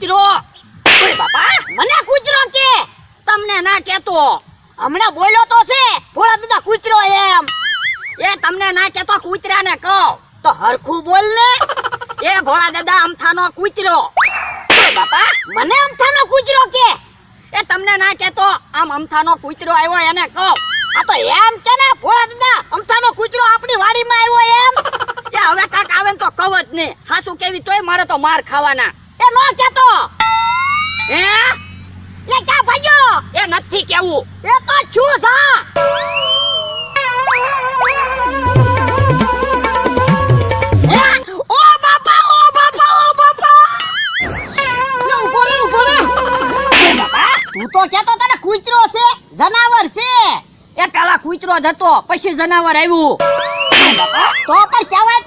કૂતરો. ઓય બાપા, મને કૂતરો કે? તમને ના કેતો. હમણાં બોલ્યો તો છે ભોળા દાદા કૂતરો એમ. એ તમને ના કેતો કૂતરાને કહો તો હરખું બોલ ને. એ ભોળા દાદા અમથાનો કૂતરો. ઓય બાપા, મને અમથાનો કૂતરો કે? એ તમને ના કેતો આમ અમથાનો કૂતરો આવ્યો એને કહો. આ તો એમ કે ને ભોળા દાદા અમથાનો કૂતરો આપણી વાડીમાં આવ્યો એમ. એ હવે કાક આવે ને તો કહો જ ને. હાસુ કેવી તોય મારે તો માર ખાવાના. એ નો કેતો. હે લે ક્યાં ભાગ્યો? એ નથી કેવું. એ તો છું સા. ઓ બાપા, ઓ બાપા, ઓ બાપા. લે ઉભો રે, ઉભો રે. બાપા, તું તો કેતો તને કૂતરો છે, જનાવર છે. એ પેલા કૂતરો જ હતો, પછી જનાવર આવ્યું. બાપા, તો પણ કહેવાય